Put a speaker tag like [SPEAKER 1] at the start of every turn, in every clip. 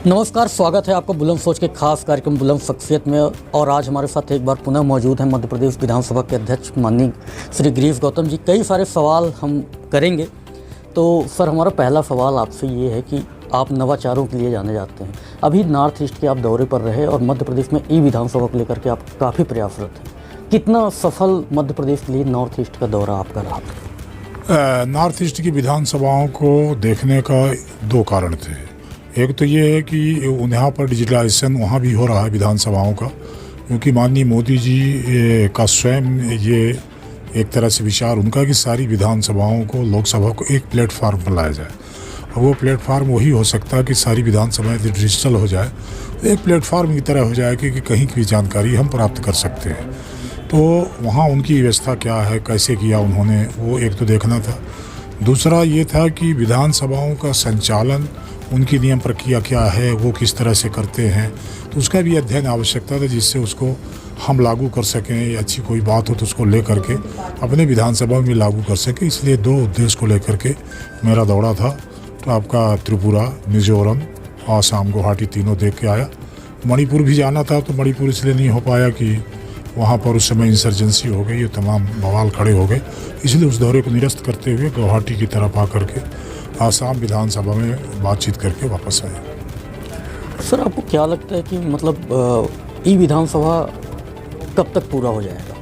[SPEAKER 1] नमस्कार, स्वागत है आपका बुलंद सोच के खास कार्यक्रम बुलंद शख्सियत में। और आज हमारे साथ एक बार पुनः मौजूद हैं मध्य प्रदेश विधानसभा के अध्यक्ष माननीय श्री गिरीश गौतम जी। कई सारे सवाल हम करेंगे। तो सर, हमारा पहला सवाल आपसे ये है कि आप नवाचारों के लिए जाने जाते हैं। अभी नॉर्थ ईस्ट के आप दौरे पर रहे और मध्य प्रदेश में ई विधानसभा को लेकर के आप काफ़ी प्रयासरत हैं। कितना सफल मध्य प्रदेश के लिए नॉर्थ ईस्ट का दौरा आपका रहा?
[SPEAKER 2] नॉर्थ ईस्ट की विधानसभाओं को देखने का दो कारण थे। एक तो ये है कि यहाँ पर डिजिटलाइजेशन वहाँ भी हो रहा है विधानसभाओं का, क्योंकि माननीय मोदी जी का स्वयं ये एक तरह से विचार उनका कि सारी विधानसभाओं को, लोकसभा को एक प्लेटफार्म पर लाया जाए। और वो प्लेटफार्म वही हो सकता है कि सारी विधानसभाएं डिजिटल हो जाए, तो एक प्लेटफार्म की तरह हो जाए कि कहीं की जानकारी हम प्राप्त कर सकते हैं। तो वहाँ उनकी व्यवस्था क्या है, कैसे किया उन्होंने, वो एक तो देखना था। दूसरा ये था कि विधानसभाओं का संचालन, उनकी नियम प्रक्रिया क्या है, वो किस तरह से करते हैं, तो उसका भी अध्ययन आवश्यकता था, जिससे उसको हम लागू कर सकें। अच्छी कोई बात हो तो उसको ले करके अपने विधानसभा में लागू कर सकें। इसलिए दो उद्देश्य को लेकर के मेरा दौरा था। तो आपका त्रिपुरा, मिजोरम, आसाम, गुवाहाटी तीनों देख के आया। मणिपुर भी जाना था, तो मणिपुर इसलिए नहीं हो पाया कि वहाँ पर उस समय इंसर्जेंसी हो गई, ये तमाम बवाल खड़े हो गए। इसलिए उस दौरे को निरस्त करते हुए गुवाहाटी की तरफ आकर के आसाम विधानसभा में बातचीत करके वापस आए।
[SPEAKER 1] सर, आपको क्या लगता है कि मतलब ई विधानसभा कब तक पूरा हो जाएगा?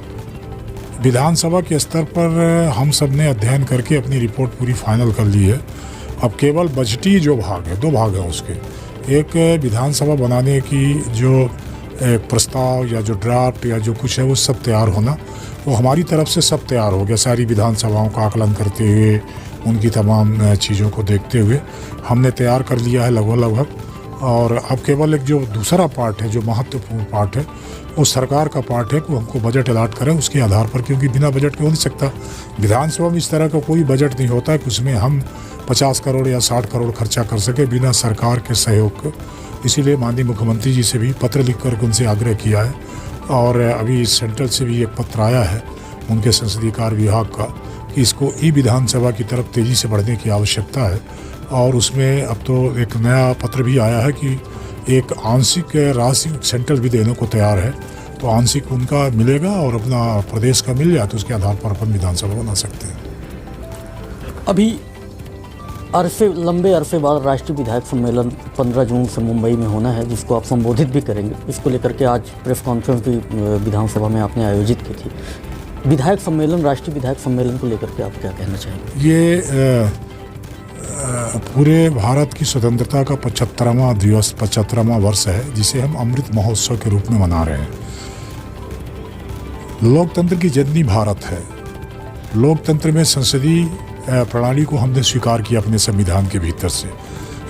[SPEAKER 2] विधानसभा के स्तर पर हम सब ने अध्ययन करके अपनी रिपोर्ट पूरी फाइनल कर ली है। अब केवल बजटीय जो भाग है, दो भाग हैं उसके। एक विधानसभा बनाने की जो प्रस्ताव या जो ड्राफ्ट या जो कुछ है वो सब तैयार होना, वो हमारी तरफ से सब तैयार हो गया। सारी विधानसभाओं का आकलन करते हुए, उनकी तमाम चीज़ों को देखते हुए हमने तैयार कर लिया है लगभग। और अब केवल एक जो दूसरा पार्ट है, जो महत्वपूर्ण पार्ट है, वो सरकार का पार्ट है कि हमको बजट अलाट करें उसके आधार पर, क्योंकि बिना बजट के हो नहीं सकता। विधानसभा में इस तरह का कोई बजट नहीं होता है कि उसमें हम 50 करोड़ या 60 करोड़ खर्चा कर सके बिना सरकार के सहयोग के। इसीलिए माननीय मुख्यमंत्री जी से भी पत्र लिख कर उनसे आग्रह किया है। और अभी सेंट्रल से भी एक पत्र आया है उनके संसदीय कार्य विभाग का कि इसको ई विधानसभा की तरफ तेज़ी से बढ़ने की आवश्यकता है। और उसमें अब तो एक नया पत्र भी आया है कि एक आंशिक राशि सेंट्रल भी देने को तैयार है। तो आंशिक उनका मिलेगा और अपना प्रदेश का मिल जाए, तो उसके आधार पर अपन विधानसभा बना सकते हैं।
[SPEAKER 1] अभी लंबे अरसे बाद राष्ट्रीय विधायक सम्मेलन 15 जून से मुंबई में होना है, जिसको आप संबोधित भी करेंगे। इसको लेकर के आज प्रेस कॉन्फ्रेंस भी विधानसभा में आपने आयोजित की थी। विधायक सम्मेलन, राष्ट्रीय विधायक सम्मेलन को लेकर के आप क्या कहना चाहेंगे?
[SPEAKER 2] ये पूरे भारत की स्वतंत्रता का 75वां दिवस, 75वां वर्ष है, जिसे हम अमृत महोत्सव के रूप में मना रहे हैं। लोकतंत्र की जननी भारत है। लोकतंत्र में संसदीय प्रणाली को हमने स्वीकार किया अपने संविधान के भीतर से।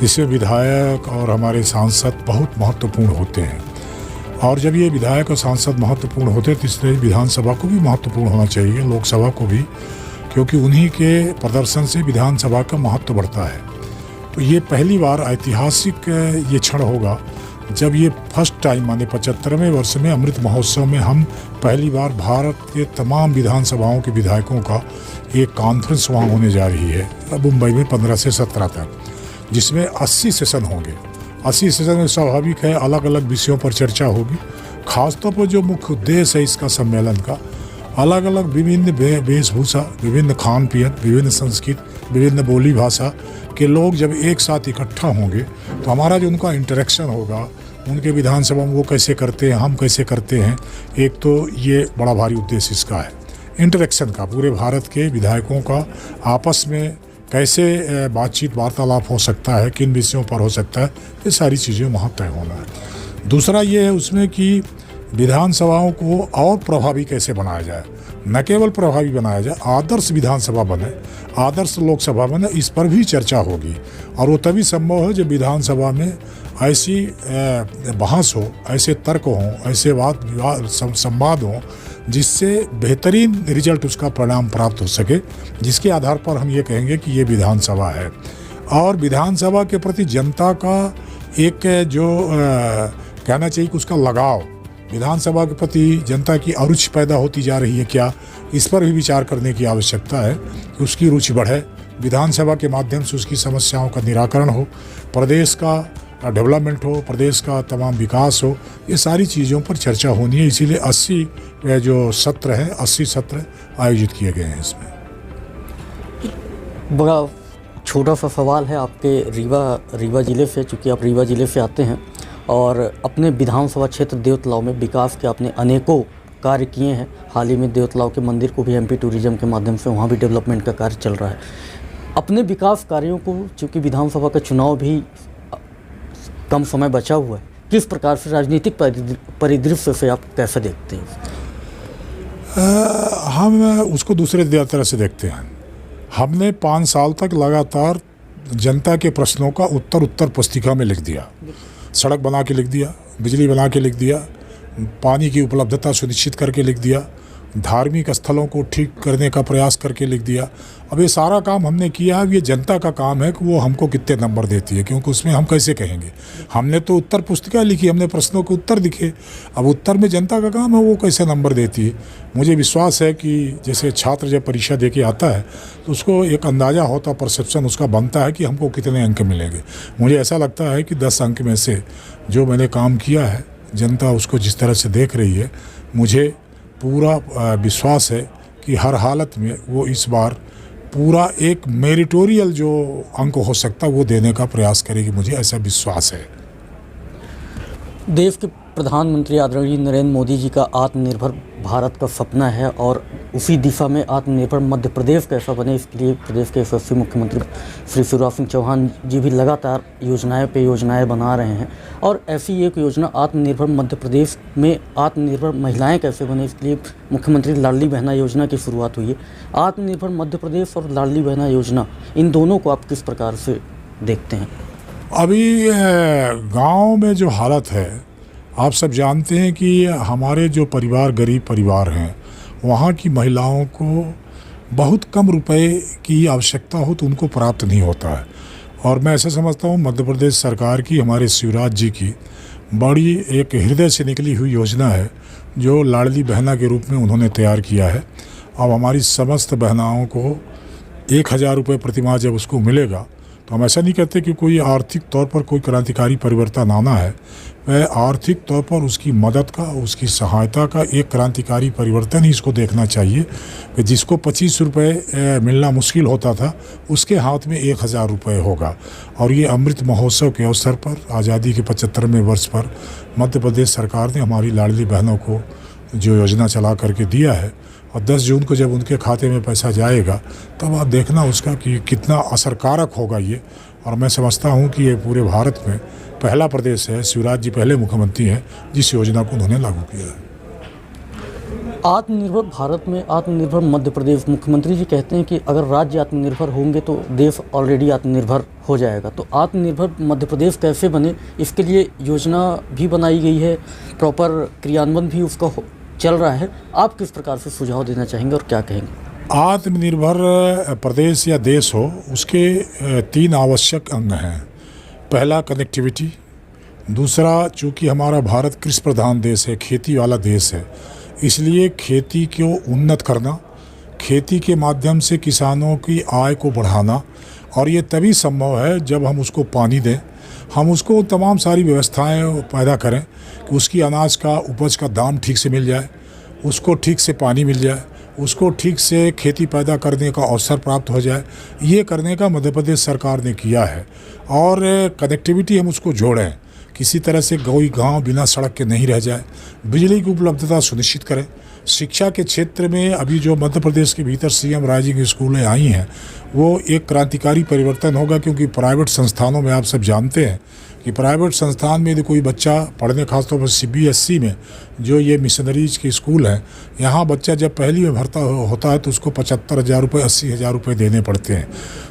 [SPEAKER 2] इसमें विधायक और हमारे सांसद बहुत महत्वपूर्ण होते हैं। और जब ये विधायक और सांसद महत्वपूर्ण होते हैं, तो इसलिए विधानसभा को भी महत्वपूर्ण होना चाहिए, लोकसभा को भी, क्योंकि उन्हीं के प्रदर्शन से विधानसभा का महत्व बढ़ता है। तो ये पहली बार ऐतिहासिक ये क्षण होगा जब ये फर्स्ट टाइम, माने 75वें वर्ष में अमृत महोत्सव में हम पहली बार भारत के तमाम विधानसभाओं के विधायकों का एक कॉन्फ्रेंस वहाँ होने जा रही है मुंबई में 15 से 17 तक, जिसमें 80 सेशन होंगे। 80 सेशन में स्वाभाविक है अलग अलग विषयों पर चर्चा होगी। खासतौर पर जो मुख्य उद्देश्य है इसका सम्मेलन का, अलग अलग विभिन्न वेशभूषा, विभिन्न खान पीन, विभिन्न संस्कृति, विभिन्न बोली भाषा के लोग जब एक साथ इकट्ठा होंगे, तो हमारा जो उनका इंटरेक्शन होगा, उनके विधानसभा में वो कैसे करते हैं, हम कैसे करते हैं, एक तो ये बड़ा भारी उद्देश्य इसका है इंटरेक्शन का। पूरे भारत के विधायकों का आपस में कैसे बातचीत वार्तालाप हो सकता है, किन विषयों पर हो सकता है, ये सारी चीज़ें वहाँ तय होना है। दूसरा ये है उसमें कि विधानसभाओं को और प्रभावी कैसे बनाया जाए, न केवल प्रभावी बनाया जाए, आदर्श विधानसभा बने, आदर्श लोकसभा बने, इस पर भी चर्चा होगी। और वो तभी संभव है जब विधानसभा में ऐसी बहस हो, ऐसे तर्क हों, ऐसे वाद संवाद हों, जिससे बेहतरीन रिजल्ट, उसका परिणाम प्राप्त हो सके, जिसके आधार पर हम ये कहेंगे कि ये विधानसभा है। और विधानसभा के प्रति जनता का एक जो कहना चाहिए कि उसका लगाव, विधानसभा के प्रति जनता की अरुचि पैदा होती जा रही है क्या, इस पर भी विचार करने की आवश्यकता है कि उसकी रुचि बढ़े, विधानसभा के माध्यम से उसकी समस्याओं का निराकरण हो, प्रदेश का डेवलपमेंट हो, प्रदेश का तमाम विकास हो, ये सारी चीज़ों पर चर्चा होनी है। इसीलिए 80 जो सत्र हैं, 80 सत्र आयोजित किए गए हैं इसमें।
[SPEAKER 1] बड़ा छोटा सा सवाल है आपके रीवा ज़िले से, चूँकि आप रीवा ज़िले से आते हैं और अपने विधानसभा क्षेत्र देवतलाव में विकास के आपने अनेकों कार्य किए हैं। हाल ही में देवतलाव के मंदिर को भी एमपी टूरिज्म के माध्यम से वहाँ भी डेवलपमेंट का कार्य चल रहा है। अपने विकास कार्यों को, चूँकि विधानसभा का चुनाव भी कम समय बचा हुआ है, किस प्रकार से राजनीतिक परिदृश्य से आप कैसे देखते हैं?
[SPEAKER 2] हम उसको दूसरे तरह से देखते हैं। हमने 5 साल तक लगातार जनता के प्रश्नों का उत्तर पुस्तिका में लिख दिया। सड़क बना के लिख दिया, बिजली बना के लिख दिया, पानी की उपलब्धता सुनिश्चित करके लिख दिया, धार्मिक स्थलों को ठीक करने का प्रयास करके लिख दिया। अब ये सारा काम हमने किया है। ये जनता का काम है कि वो हमको कितने नंबर देती है, क्योंकि उसमें हम कैसे कहेंगे। हमने तो उत्तर पुस्तिका लिखी, हमने प्रश्नों के उत्तर लिखे। अब उत्तर में जनता का काम है, वो कैसे नंबर देती है। मुझे विश्वास है कि जैसे छात्र जब परीक्षा दे के आता है तो उसको एक अंदाज़ा होता, परसेप्शन उसका बनता है कि हमको कितने अंक मिलेंगे। मुझे ऐसा लगता है कि 10 अंक में से जो मैंने काम किया है, जनता उसको जिस तरह से देख रही है, मुझे पूरा विश्वास है कि हर हालत में वो इस बार पूरा एक मेरिटोरियल जो अंक हो सकता है वो देने का प्रयास करेगी। मुझे ऐसा विश्वास है।
[SPEAKER 1] देश के प्रधानमंत्री आदरणीय नरेंद्र मोदी जी का आत्मनिर्भर भारत का सपना है और उसी दिशा में आत्मनिर्भर मध्य प्रदेश कैसा बने, इसके लिए प्रदेश के यशस्वी मुख्यमंत्री श्री शिवराज सिंह चौहान जी भी लगातार योजनाएं पे योजनाएं बना रहे हैं। और ऐसी एक योजना आत्मनिर्भर मध्य प्रदेश में आत्मनिर्भर महिलाएं कैसे बने, इसके लिए मुख्यमंत्री लाडली बहना योजना की शुरुआत हुई है। आत्मनिर्भर मध्य प्रदेश और लाडली बहना योजना, इन दोनों को आप किस प्रकार से देखते हैं?
[SPEAKER 2] अभी गांव में जो हालत है, आप सब जानते हैं कि हमारे जो परिवार गरीब परिवार हैं, वहाँ की महिलाओं को बहुत कम रुपए की आवश्यकता हो तो उनको प्राप्त नहीं होता है। और मैं ऐसा समझता हूँ मध्य प्रदेश सरकार की, हमारे शिवराज जी की बड़ी एक हृदय से निकली हुई योजना है जो लाडली बहना के रूप में उन्होंने तैयार किया है। अब हमारी समस्त बहनाओं को 1000 रुपये प्रतिमाह जब उसको मिलेगा तो हम ऐसा नहीं कहते कि कोई आर्थिक तौर पर कोई क्रांतिकारी परिवर्तन आना है। वह आर्थिक तौर पर उसकी मदद का, उसकी सहायता का एक क्रांतिकारी परिवर्तन ही इसको देखना चाहिए कि जिसको 25 रुपये मिलना मुश्किल होता था, उसके हाथ में 1000 रुपये होगा। और ये अमृत महोत्सव के अवसर पर, आज़ादी के 75वें वर्ष पर मध्य प्रदेश सरकार ने हमारी लाडली बहनों को जो योजना चला करके दिया है, और 10 जून को जब उनके खाते में पैसा जाएगा तब आप देखना उसका कि कितना असरकारक होगा ये। और मैं समझता हूँ कि ये पूरे भारत में पहला प्रदेश है, शिवराज जी पहले मुख्यमंत्री हैं जिस योजना को उन्होंने लागू किया है।
[SPEAKER 1] आत्मनिर्भर भारत में आत्मनिर्भर मध्य प्रदेश, मुख्यमंत्री जी कहते हैं कि अगर राज्य आत्मनिर्भर होंगे तो देश ऑलरेडी आत्मनिर्भर हो जाएगा। तो आत्मनिर्भर मध्य प्रदेश कैसे बने, इसके लिए योजना भी बनाई गई है, प्रॉपर क्रियान्वयन भी उसका चल रहा है। आप किस प्रकार से सुझाव देना चाहेंगे और क्या कहेंगे?
[SPEAKER 2] आत्मनिर्भर प्रदेश या देश हो, उसके 3 आवश्यक अंग हैं। पहला कनेक्टिविटी, दूसरा चूँकि हमारा भारत कृषि प्रधान देश है, खेती वाला देश है, इसलिए खेती को उन्नत करना, खेती के माध्यम से किसानों की आय को बढ़ाना। और ये तभी संभव है जब हम उसको पानी दें, हम उसको तमाम सारी व्यवस्थाएं पैदा करें कि उसकी अनाज का उपज का दाम ठीक से मिल जाए, उसको ठीक से पानी मिल जाए, उसको ठीक से खेती पैदा करने का अवसर प्राप्त हो जाए। ये करने का मध्य प्रदेश सरकार ने किया है। और कनेक्टिविटी हम उसको जोड़ें, किसी तरह से कोई गांव बिना सड़क के नहीं रह जाए, बिजली की उपलब्धता सुनिश्चित करें। शिक्षा के क्षेत्र में अभी जो मध्य प्रदेश के भीतर सीएम राइजिंग स्कूलें आई हैं, वो एक क्रांतिकारी परिवर्तन होगा। क्योंकि प्राइवेट संस्थानों में आप सब जानते हैं कि प्राइवेट संस्थान में यदि कोई बच्चा पढ़ने, खासतौर पर CBSE में जो ये मिशनरीज के स्कूल हैं, यहाँ बच्चा जब पहली में भर्ता होता है तो उसको 75,000 रुपये, 80,000 रुपये देने पड़ते हैं।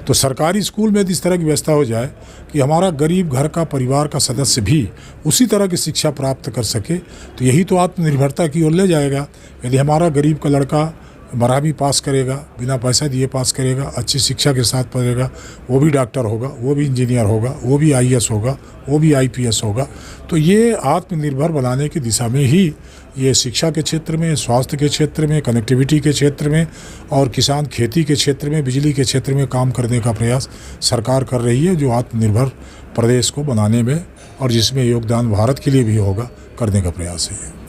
[SPEAKER 2] तो सरकारी स्कूल में इस तरह की व्यवस्था हो जाए कि हमारा गरीब घर का परिवार का सदस्य भी उसी तरह की शिक्षा प्राप्त कर सके, तो यही तो आत्मनिर्भरता की ओर ले जाएगा। यदि हमारा गरीब का लड़का 12वीं पास करेगा, बिना पैसा दिए पास करेगा, अच्छी शिक्षा के साथ पढ़ेगा, वो भी डॉक्टर होगा, वो भी इंजीनियर होगा, वो भी IAS होगा, वो भी IPS होगा, तो ये आत्मनिर्भर बनाने की दिशा में ही ये शिक्षा के क्षेत्र में, स्वास्थ्य के क्षेत्र में, कनेक्टिविटी के क्षेत्र में और किसान खेती के क्षेत्र में, बिजली के क्षेत्र में काम करने का प्रयास सरकार कर रही है, जो आत्मनिर्भर प्रदेश को बनाने में और जिसमें योगदान भारत के लिए भी होगा, करने का प्रयास है।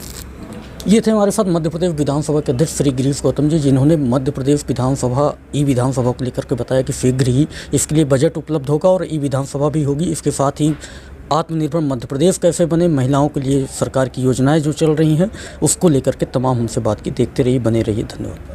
[SPEAKER 1] ये थे हमारे साथ मध्य प्रदेश विधानसभा के अध्यक्ष श्री गिरीश गौतम जी, जिन्होंने मध्य प्रदेश विधानसभा ई विधानसभा को लेकर के बताया कि शीघ्र ही इसके लिए बजट उपलब्ध होगा और ई विधानसभा भी होगी। इसके साथ ही आत्मनिर्भर मध्य प्रदेश कैसे बने, महिलाओं के लिए सरकार की योजनाएं जो चल रही हैं उसको लेकर के तमाम हमसे बात की। देखते रहिए, बने रहिए, धन्यवाद।